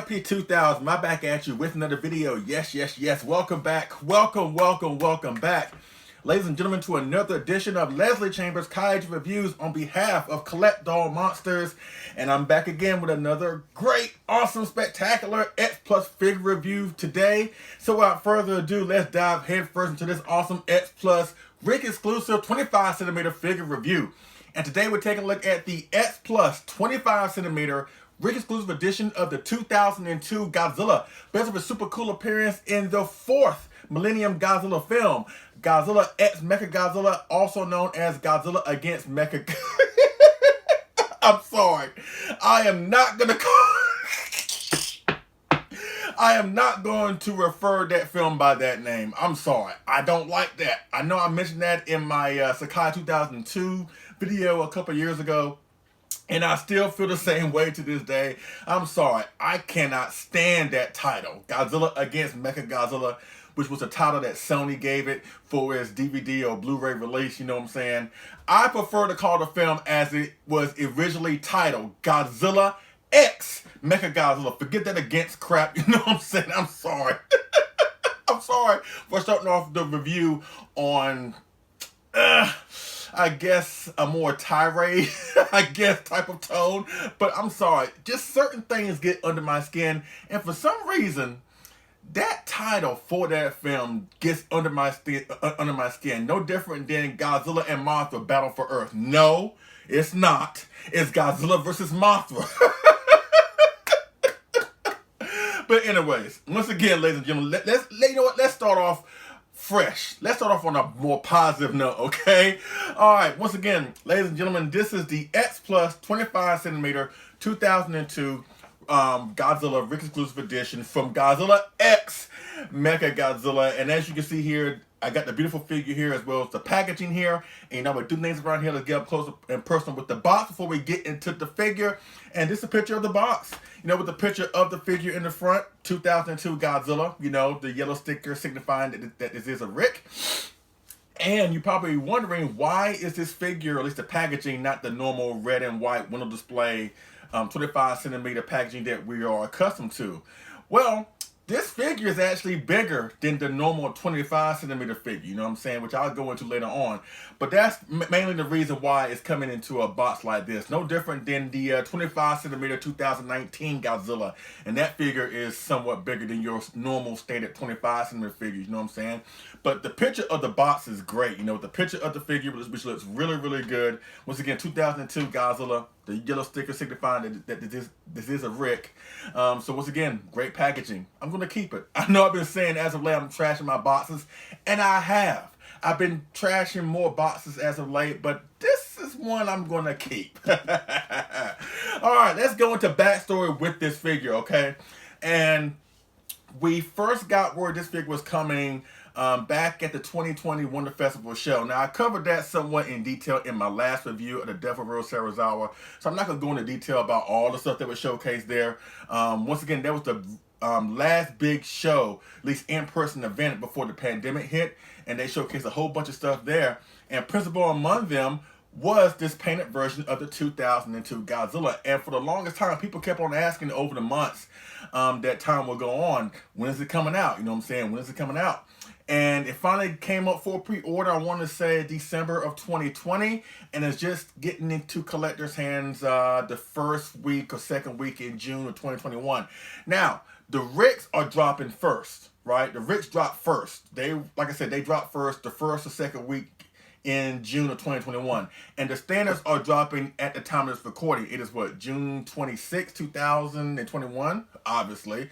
LP2000, my back at you with another video. Yes. Welcome back. Welcome back. Ladies and gentlemen, to another edition of Leslie Chambers Kaiju Reviews on behalf of Collect Doll Monsters. And I'm back again with another great, awesome, spectacular X Plus figure review today. So without further ado, let's dive head first into this awesome X Plus Ric Exclusive 25cm figure review. And today we're taking a look at the X Plus 25cm Ric Exclusive edition of the 2002 Godzilla, based on a super cool appearance in the 4th Millennium Godzilla film, Godzilla X Mechagodzilla, also known as Godzilla against Mechagodzilla. I'm sorry. I am not going to refer that film by that name. I'm sorry. I don't like that. I know I mentioned that in my Sakai 2002 video a couple years ago, and I still feel the same way to this day. I'm sorry. I cannot stand that title, Godzilla against Mechagodzilla, which was a title that Sony gave it for its DVD or Blu-ray release, you know what I'm saying? I prefer to call the film as it was originally titled, Godzilla X Mechagodzilla. Forget that against crap, you know what I'm saying? I'm sorry. I'm sorry for starting off the review on, I guess, a more tirade, type of tone. But I'm sorry, just certain things get under my skin, and for some reason, that title for that film gets under my skin. No different than Godzilla and Mothra Battle for Earth. No, it's not. It's Godzilla versus Mothra. But anyways, once again, ladies and gentlemen, let's start off fresh. Let's start off on a more positive note, okay? All right, once again, ladies and gentlemen, this is the X Plus 25cm 2002 Godzilla Ric Exclusive edition from Godzilla X Mechagodzilla. And as you can see here, I got the beautiful figure here as well as the packaging here. And you know, we do things around here. Let's get up close and personal with the box before we get into the figure. And this is a picture of the box. You know, with the picture of the figure in the front, 2002 Godzilla. You know, the yellow sticker signifying that this is a Ric. And you're probably wondering, why is this figure, or at least the packaging, not the normal red and white window display 25cm packaging that we are accustomed to? Well, this figure is actually bigger than the normal 25cm figure, you know what I'm saying, which I'll go into later on. But that's mainly the reason why it's coming into a box like this. No different than the 25cm 2019 Godzilla. And that figure is somewhat bigger than your normal standard 25cm figure, you know what I'm saying? But the picture of the box is great, you know, the picture of the figure, which looks really good. Once again, 2002 Godzilla, the yellow sticker signifying that this is a Ric. So once again, great packaging. I'm going to keep it. I know I've been saying as of late I'm trashing my boxes, and I have. I've been trashing more boxes as of late, but this is one I'm going to keep. Alright, let's go into backstory with this figure, okay? And we first got word this figure was coming back at the 2020 Wonder Festival show. Now, I covered that somewhat in detail in my last review of the Devil Rose Sarazawa, so I'm not going to go into detail about all the stuff that was showcased there. Once again, that was the last big show, at least in-person event before the pandemic hit, and they showcased a whole bunch of stuff there. And principal among them was this painted version of the 2002 Godzilla. And for the longest time, people kept on asking over the months that time will go on, when is it coming out? You know what I'm saying? When is it coming out? And it finally came up for pre-order, I want to say December of 2020, and it's just getting into collectors' hands the first week or second week in June of 2021. Now, the Rics are dropping first, right? The Rics drop first. They, like I said, they drop first the first or second week in June of 2021. And the standards are dropping at the time of this recording. It is what, June 26, 2021, obviously.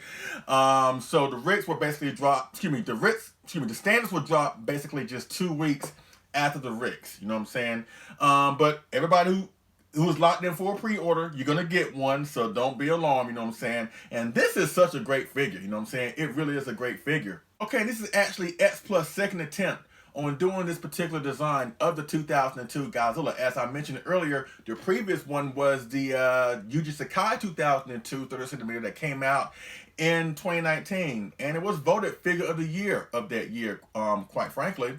So the Rics were basically dropped, the standards were dropped basically just 2 weeks after the Rics, you know what I'm saying? But everybody who was locked in for a pre-order, you're gonna get one, so don't be alarmed, you know what I'm saying? And this is such a great figure, you know what I'm saying? It really is a great figure. Okay, this is actually X Plus' second attempt on doing this particular design of the 2002 Godzilla. As I mentioned earlier, the previous one was the Yuji Sakai 2002 30cm that came out in 2019, and it was voted figure of the year of that year, quite frankly.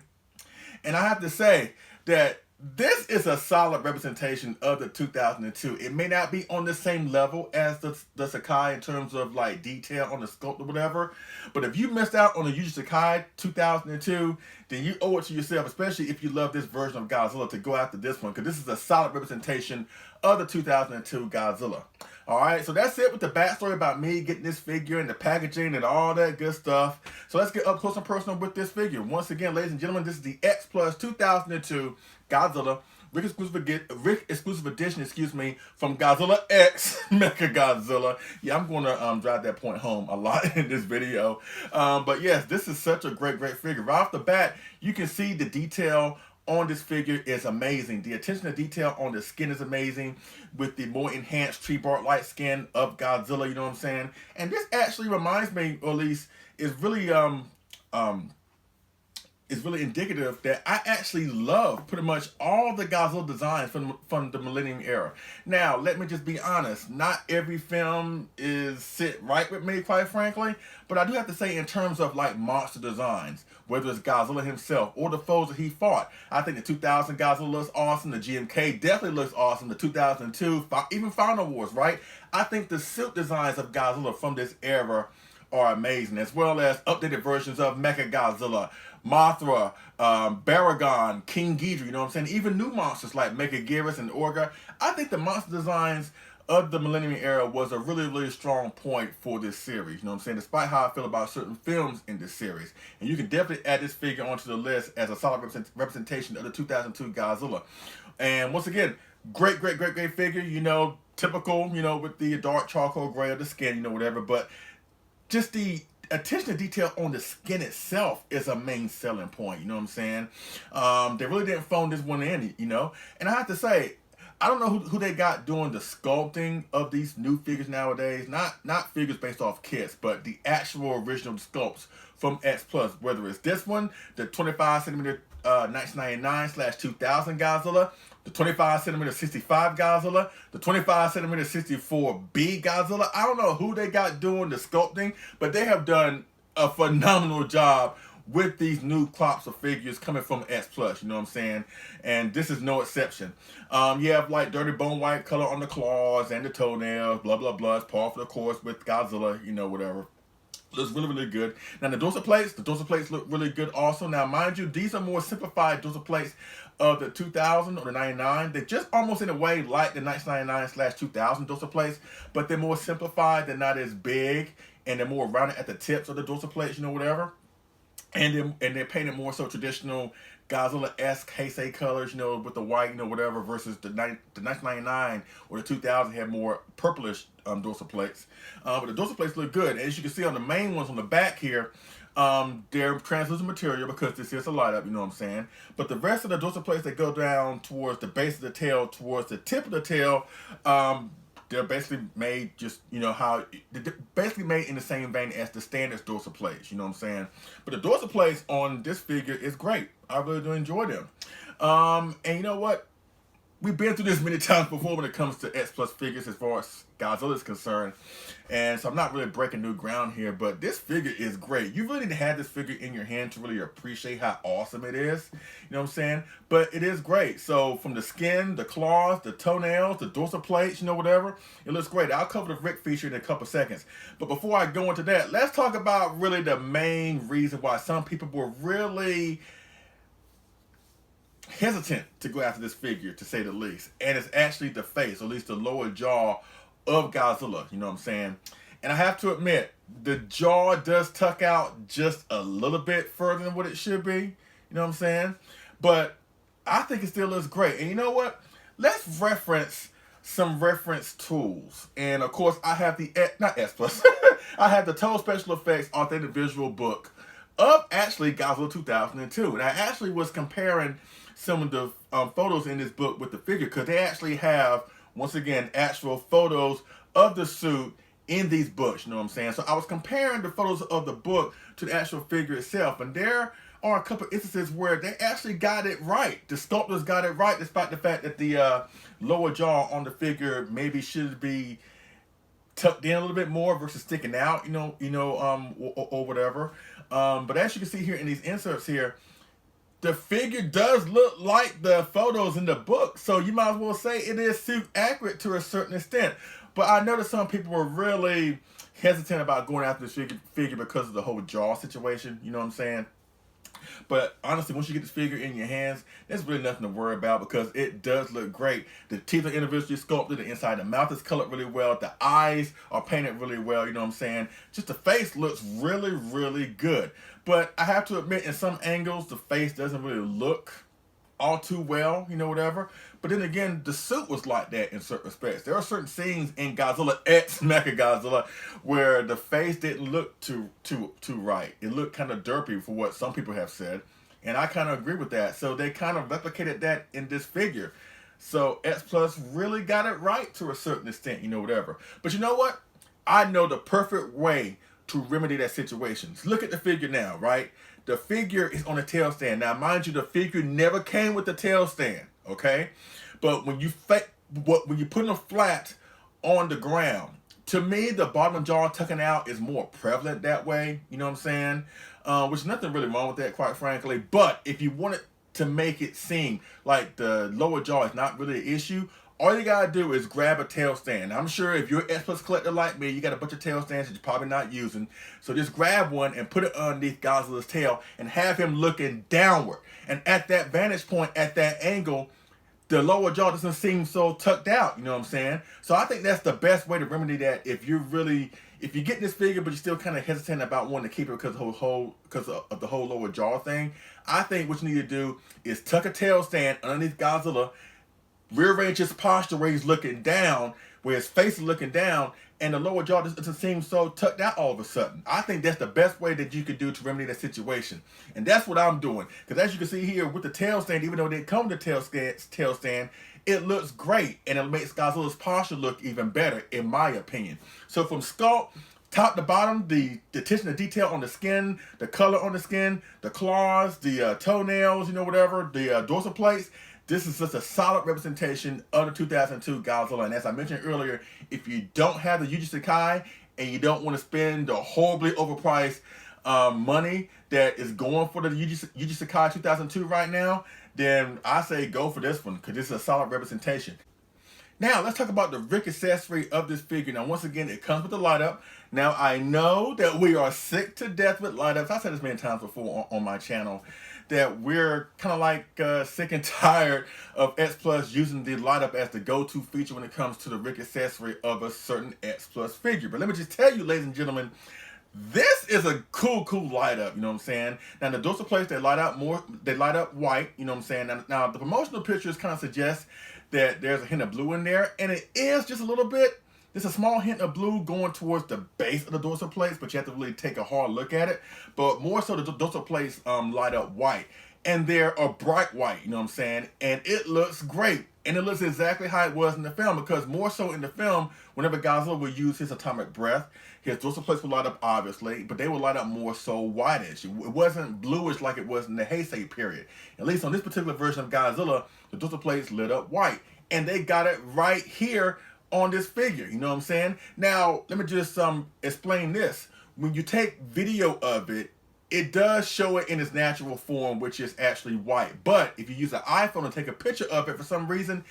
And I have to say that This is a solid representation of the 2002. It may not be on the same level as the Sakai in terms of like detail on the sculpt or whatever, but if you missed out on the Yuji Sakai 2002, then you owe it to yourself, especially if you love this version of Godzilla, to go after this one, because this is a solid representation of the 2002 Godzilla. Alright, so that's it with the backstory about me getting this figure and the packaging and all that good stuff. So let's get up close and personal with this figure. Once again, ladies and gentlemen, this is the X Plus 2002 Godzilla Ric Exclusive Edition, from Godzilla X Mechagodzilla. Yeah, I'm going to drive that point home a lot in this video. But yes, this is such a great figure. Right off the bat, you can see the detail on this figure is amazing. The attention to detail on the skin is amazing, with the more enhanced tree bark like skin of Godzilla, you know what I'm saying? And this actually reminds me, or at least is really indicative that I actually love pretty much all the Godzilla designs from the Millennium era. Now, let me just be honest, not every film sit right with me, quite frankly, but I do have to say, in terms of like monster designs, whether it's Godzilla himself or the foes that he fought, I think the 2000 Godzilla looks awesome, the GMK definitely looks awesome, the 2002, even Final Wars, right? I think the suit designs of Godzilla from this era are amazing, as well as updated versions of Mechagodzilla, Mothra, Baragon, King Ghidorah, you know what I'm saying? Even new monsters like Megaguirus and Orga. I think the monster designs of the Millennium era was a really strong point for this series, you know what I'm saying? Despite how I feel about certain films in this series. And you can definitely add this figure onto the list as a solid representation of the 2002 Godzilla. And once again, great figure, you know, typical, you know, with the dark charcoal gray of the skin, you know, whatever, but just the attention to detail on the skin itself is a main selling point, you know what I'm saying? They really didn't phone this one in, you know? And I have to say, I don't know who they got doing the sculpting of these new figures nowadays. Not figures based off kits, but the actual original sculpts from X Plus, whether it's this one, the 25cm 1999/2000 Godzilla, the 25cm 65 Godzilla, the 25cm 64B Godzilla. I don't know who they got doing the sculpting, but they have done a phenomenal job with these new crops of figures coming from X Plus, you know what I'm saying? And this is no exception. You have like dirty bone white color on the claws and the toenails, blah It's par for the course with Godzilla, you know, whatever. Looks really good. Now the dorsal plates look really good also. Now mind you, these are more simplified dorsal plates of the 2000 or the 99. They're just almost in a way like the 1999/2000 dorsal plates, but they're more simplified. They're not as big, and they're more rounded at the tips of the dorsal plates, you know, whatever. And they're painted more so traditional Godzilla-esque Heisei colors, you know, with the white, you know, whatever, versus the 1999 or the 2000 had more purplish dorsal plates. But the dorsal plates look good. And as you can see on the main ones on the back here, they're translucent material because this is a light up, you know what I'm saying? But the rest of the dorsal plates that go down towards the base of the tail, towards the tip of the tail, they're basically made just, you know, they're basically made in the same vein as the standard dorsal plates, you know what I'm saying? But the dorsal plates on this figure is great. I really do enjoy them. And you know what? We've been through this many times before when it comes to X Plus figures as far as Godzilla is concerned. And so I'm not really breaking new ground here, but this figure is great. You really need to have this figure in your hand to really appreciate how awesome it is. You know what I'm saying? But it is great. So from the skin, the claws, the toenails, the dorsal plates, you know, whatever, it looks great. I'll cover the Ric feature in a couple seconds. But before I go into that, let's talk about really the main reason why some people were really hesitant to go after this figure, to say the least. And it's actually the face, or at least the lower jaw of Godzilla, you know what I'm saying? And I have to admit, the jaw does tuck out just a little bit further than what it should be, you know what I'm saying? But I think it still looks great. And you know what? Let's reference some reference tools. And of course, I have the, not S Plus, I have the Total Special Effects Authentic Visual book of actually Godzilla 2002. And I actually was comparing some of the photos in this book with the figure, because they actually have, once again, actual photos of the suit in these books, you know what I'm saying? So I was comparing the photos of the book to the actual figure itself, and there are a couple of instances where they actually got it right. The sculptors got it right, despite the fact that the lower jaw on the figure maybe should be tucked in a little bit more versus sticking out, or whatever. But as you can see here in these inserts here, the figure does look like the photos in the book, so you might as well say it is suit accurate to a certain extent. But I noticed some people were really hesitant about going after this figure because of the whole jaw situation, you know what I'm saying? But honestly, once you get this figure in your hands, there's really nothing to worry about because it does look great. The teeth are individually sculpted, the inside of the mouth is colored really well, the eyes are painted really well, you know what I'm saying? Just the face looks really, really good. But I have to admit, in some angles, the face doesn't really look all too well, you know, whatever. But then again, the suit was like that in certain respects. There are certain scenes in Godzilla X Mechagodzilla where the face didn't look too right. It looked kind of derpy for what some people have said, and I kind of agree with that. So they kind of replicated that in this figure. So X Plus really got it right to a certain extent, you know, whatever. But you know what? I know the perfect way to remedy that situation. Look at the figure now, right? The figure is on a tail stand. Now, mind you, the figure never came with the tail stand, okay? But when you put them flat on the ground, to me, the bottom jaw tucking out is more prevalent that way, you know what I'm saying? Which is nothing really wrong with that, quite frankly. But if you wanted to make it seem like the lower jaw is not really an issue, all you gotta do is grab a tail stand. I'm sure if you're an X Plus collector like me, you got a bunch of tail stands that you're probably not using. So just grab one and put it underneath Godzilla's tail and have him looking downward. And at that vantage point, at that angle, the lower jaw doesn't seem so tucked out, you know what I'm saying? So I think that's the best way to remedy that if you're getting this figure but you're still kind of hesitant about wanting to keep it because of the whole lower jaw thing. I think what you need to do is tuck a tail stand underneath Godzilla, rearrange his posture where he's looking down, where his face is looking down, and the lower jaw doesn't seem so tucked out all of a sudden. I think that's the best way that you could do to remedy that situation. And that's what I'm doing. Because as you can see here with the tail stand, even though they come with the tail stand, it looks great. And it makes Godzilla's posture look even better, in my opinion. So from sculpt, top to bottom, the attention to detail on the skin, the color on the skin, the claws, the toenails, you know, whatever, the dorsal plates, this is just a solid representation of the 2002 Godzilla. And as I mentioned earlier, if you don't have the Yuji Sakai and you don't want to spend the horribly overpriced money that is going for the Yuji Sakai 2002 right now, then I say go for this one because this is a solid representation. Now, let's talk about the Ric accessory of this figure. Now, once again, it comes with the light up. Now, I know that we are sick to death with light ups. I've said this many times before on my channel, that we're kind of like sick and tired of X Plus using the light up as the go-to feature when it comes to the Ric accessory of a certain X Plus figure. But let me just tell you, ladies and gentlemen, this is a cool light up, you know what I'm saying? Now, the dorsal plates, they light up white, you know what I'm saying? Now the promotional pictures kind of suggest that there's a hint of blue in there, and it is just a little bit. There's a small hint of blue going towards the base of the dorsal plates, but you have to really take a hard look at it. But more so, the dorsal plates light up white, and they're a bright white, you know what I'm saying? And it looks great, and it looks exactly how it was in the film, because more so in the film, whenever Godzilla would use his atomic breath, his dorsal plates would light up, obviously, but they would light up more so whitish. It wasn't bluish like it was in the Heisei period. At least on this particular version of Godzilla, the dorsal plates lit up white, and they got it right here on this figure, you know what I'm saying? Now, let me just explain this. When you take video of it, it does show it in its natural form, which is actually white. But if you use an iPhone and take a picture of it, for some reason,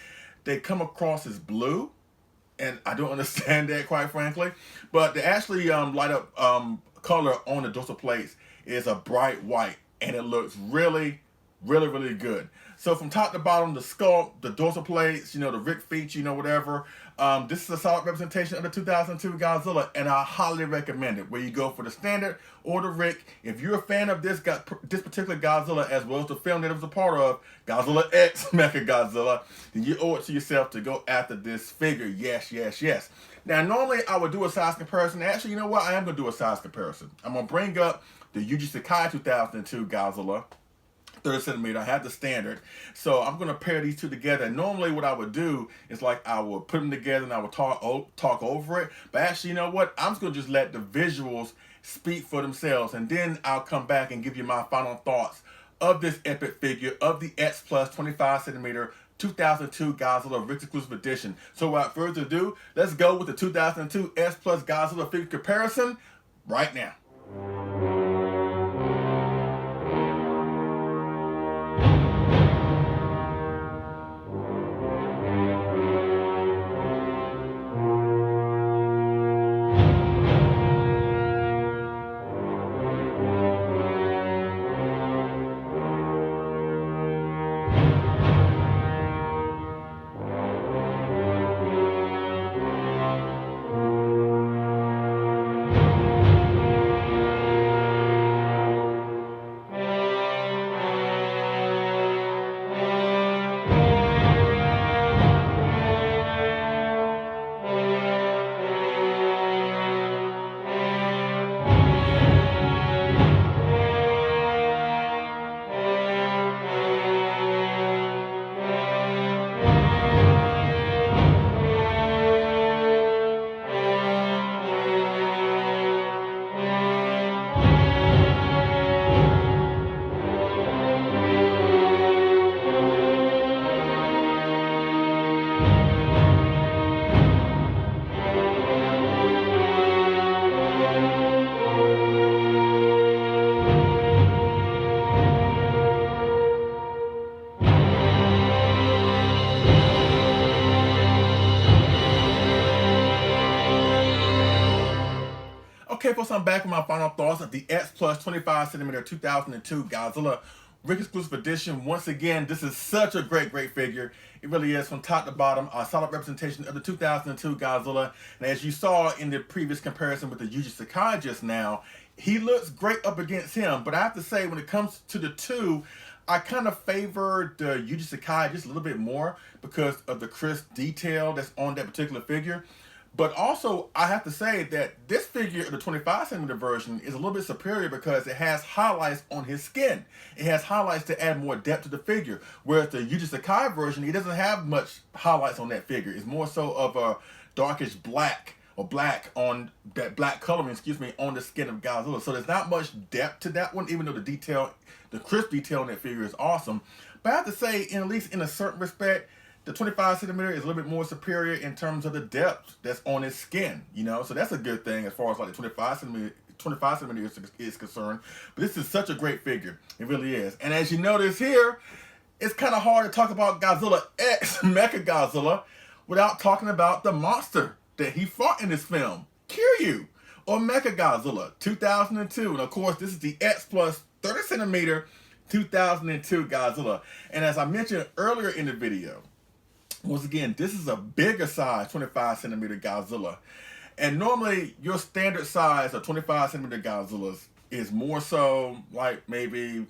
they come across as blue. And I don't understand that, quite frankly. But the actually light up color on the dorsal plates is a bright white. And it looks really, really good. So from top to bottom, the sculpt, the dorsal plates, you know, the Ric feet, you know, whatever. This is a solid representation of the 2002 Godzilla, and I highly recommend it. Where you go for the standard or the Ric. If you're a fan of this particular Godzilla, as well as the film that it was a part of, Godzilla X Mechagodzilla, then you owe it to yourself to go after this figure. Yes. Now, normally I would do a size comparison. Actually, you know what? I am going to do a size comparison. I'm going to bring up the Yuji Sakai 2002 Godzilla. 30 centimeter. I have the standard. So I'm going to pair these two together. And normally what I would do is like I would put them together and I would talk over it. But actually, you know what? I'm just going to just let the visuals speak for themselves. And then I'll come back and give you my final thoughts of this epic figure of the X Plus 25 centimeter 2002 Godzilla Ric Exclusive Edition. So without further ado, let's go with the 2002 X Plus Godzilla figure comparison right now. Okay, folks, I'm back with my final thoughts of the X Plus 25cm 2002 Godzilla Ric Exclusive Edition. Once again, this is such a great figure. It really is, from top to bottom, a solid representation of the 2002 Godzilla. And as you saw in the previous comparison with the Yuji Sakai just now, he looks great up against him. But I have to say, when it comes to the two, I kind of favor the Yuji Sakai just a little bit more because of the crisp detail that's on that particular figure. But also, I have to say that this figure, the 25cm version, is a little bit superior because it has highlights on his skin. It has highlights to add more depth to the figure. Whereas the Yuji Sakai version, it doesn't have much highlights on that figure. It's more so of a darkish black, or black on that black coloring, on the skin of Godzilla. So there's not much depth to that one, even though the detail, the crisp detail on that figure is awesome. But I have to say, at least in a certain respect, the 25cm is a little bit more superior in terms of the depth that's on his skin, you know? So that's a good thing as far as like the 25cm is concerned. But this is such a great figure. It really is. And as you notice here, it's kind of hard to talk about Godzilla X Mechagodzilla without talking about the monster that he fought in this film, Kiryu, or Mechagodzilla 2002. And of course, this is the X Plus 30cm 2002 Godzilla. And as I mentioned earlier in the video, once again, this is a bigger size 25cm Godzilla. And normally your standard size of 25cm Godzillas is more so like maybe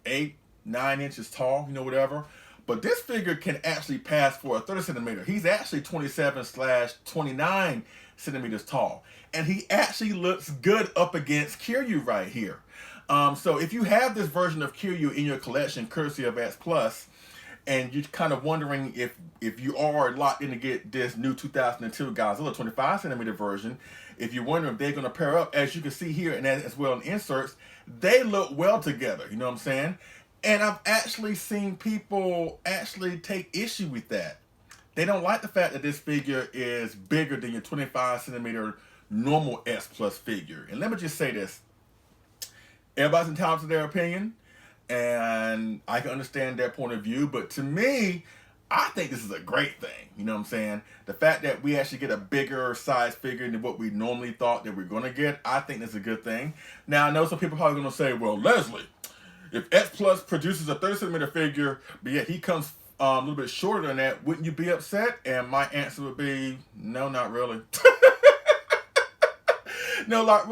8, 9 inches tall, you know, whatever. But this figure can actually pass for a 30cm. He's actually 27/29 centimeters tall. And he actually looks good up against Kiryu right here. So if you have this version of Kiryu in your collection, courtesy of X Plus, and you're kind of wondering if you are locked in to get this new 2002 Godzilla 25cm version, if you're wondering if they're going to pair up, as you can see here, and as well in inserts, they look well together, you know what I'm saying? And I've actually seen people actually take issue with that. They don't like the fact that this figure is bigger than your 25cm normal X Plus figure. And let me just say this. Everybody's entitled to their opinion, and I can understand their point of view, but to me, I think this is a great thing. You know what I'm saying? The fact that we actually get a bigger size figure than what we normally thought that we're going to get, I think that's a good thing. Now, I know some people are probably going to say, well, Leslie, if X Plus produces a 30cm figure, but yet he comes a little bit shorter than that, wouldn't you be upset? And my answer would be, no, not really. No, not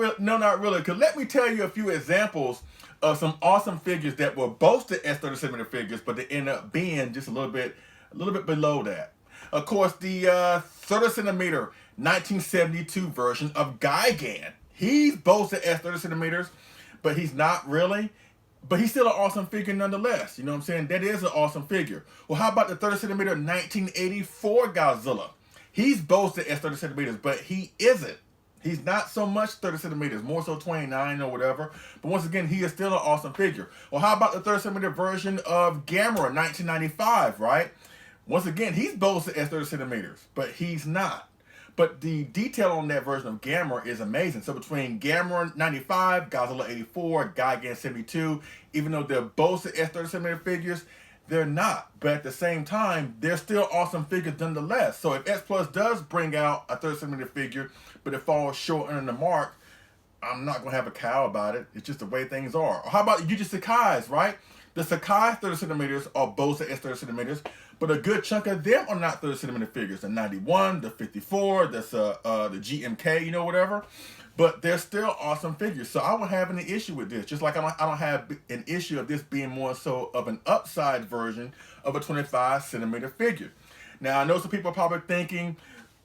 really. Because let me tell you a few examples of some awesome figures that were both the S30cm figures, but they end up being just a little bit below that. Of course, the 30cm 1972 version of Gigan. He's both the S30cm, but he's not really. But he's still an awesome figure nonetheless. You know what I'm saying? That is an awesome figure. Well, how about the 30cm 1984 Godzilla? He's both the S30cm, but he isn't. He's not so much 30cm, more so 29 or whatever. But once again, he is still an awesome figure. Well, how about the 30cm version of Gamera 1995, right? Once again, he's both the S30cm, but he's not. But the detail on that version of Gamera is amazing. So between Gamera 95, Godzilla 84, Gigan 72, even though they're both the S30cm figures, they're not. But at the same time, they're still awesome figures nonetheless. So if X Plus does bring out a 30cm figure, but it falls short under the mark, I'm not going to have a cow about it. It's just the way things are. Or how about the Yuji Sakai's, right? The Sakai 30cm are both the S30cm, but a good chunk of them are not 30cm figures. The 91, the 54, that's the GMK, you know, whatever. But they're still awesome figures. So I won't have any issue with this. Just like I don't have an issue of this being more so of an upside version of a 25cm figure. Now, I know some people are probably thinking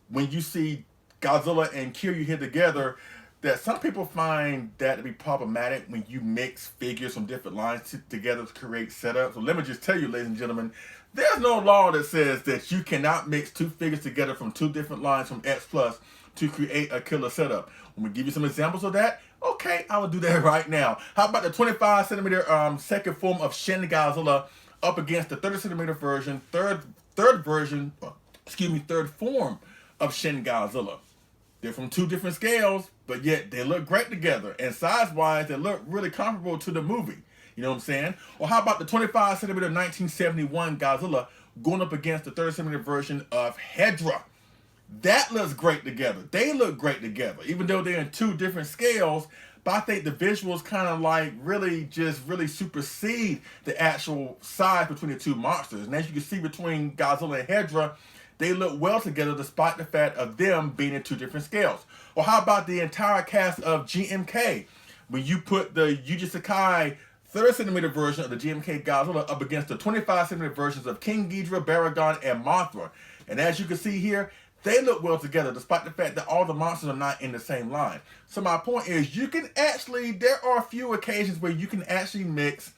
when you see Godzilla and Kiryu here together, that some people find that to be problematic when you mix figures from different lines together to create setups. So let me just tell you, ladies and gentlemen, there's no law that says that you cannot mix two figures together from two different lines from X Plus to create a killer setup. When we give you some examples of that, okay, I will do that right now. How about the 25cm second form of Shin Godzilla up against the 30cm version, third form of Shin Godzilla? They're from two different scales, but yet they look great together. And size-wise, they look really comparable to the movie. You know what I'm saying? Or how about the 25cm 1971 Godzilla going up against the 30cm version of Hedra? That looks great together. They look great together, even though they're in two different scales. But I think the visuals kind of like really supersede the actual size between the two monsters. And as you can see between Godzilla and Hedra, they look well together despite the fact of them being in two different scales. Or how about the entire cast of GMK? When you put the Yuji Sakai 30cm version of the GMK Godzilla up against the 25cm versions of King Ghidorah, Baragon, and Mothra. And as you can see here, they look well together despite the fact that all the monsters are not in the same line. So my point is, you can actually, there are a few occasions where you can actually mix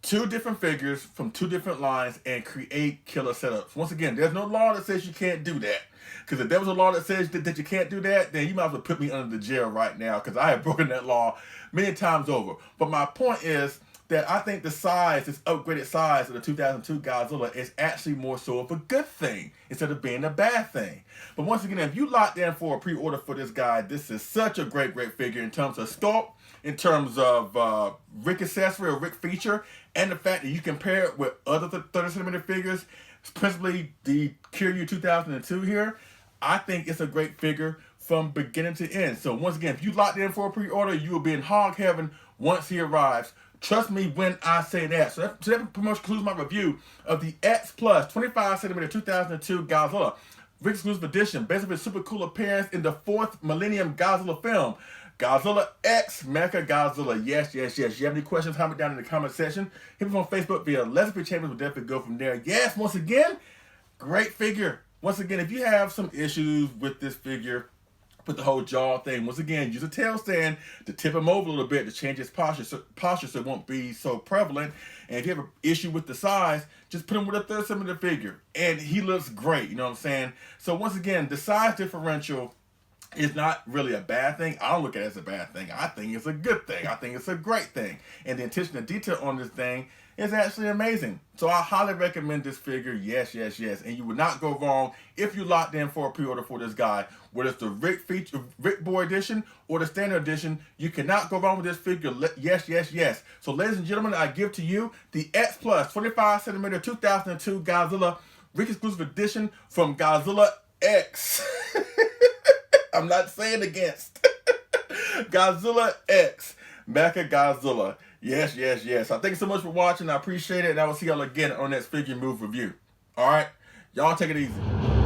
two different figures from two different lines and create killer setups. Once again, there's no law that says you can't do that. Because if there was a law that says that you can't do that, then you might as well put me under the jail right now, because I have broken that law many times over. But my point is that I think the size, this upgraded size of the 2002 Godzilla is actually more so of a good thing instead of being a bad thing. But once again, if you locked in for a pre-order for this guy, this is such a great figure in terms of sculpt, in terms of Ric accessory or Ric feature, and the fact that you compare it with other 30cm figures, principally the Kiryu 2002 here. I think it's a great figure from beginning to end. So once again, if you locked in for a pre-order, you will be in hog heaven once he arrives. Trust me when I say that. So that pretty much concludes my review of the X Plus 25cm 2002 Godzilla Ric Exclusive Edition, based on his super cool appearance in the 4th Millennium Godzilla film, Godzilla X Mechagodzilla. Yes. You have any questions, comment down in the comment section. Hit me on Facebook via Leslie Chambers. We'll definitely go from there. Yes, once again, great figure. Once again, if you have some issues with this figure, with the whole jaw thing, once again, use a tail stand to tip him over a little bit to change his posture so it won't be so prevalent. And if you have an issue with the size, just put him with a 30cm figure. And he looks great, you know what I'm saying? So once again, the size differential is not really a bad thing. I don't look at it as a bad thing. I think it's a good thing. I think it's a great thing. And the attention to detail on this thing is actually amazing. So I highly recommend this figure. Yes. And you would not go wrong if you locked in for a pre-order for this guy. Whether it's the Ric Boy edition or the standard edition, you cannot go wrong with this figure. Yes. So ladies and gentlemen, I give to you the X Plus 25cm 2002 Godzilla Ric Exclusive Edition from Godzilla X. I'm not saying against. Godzilla X Mechagodzilla. Yes. I thank you so much for watching. I appreciate it. And I will see y'all again on that Figure Move review. Alright? Y'all take it easy.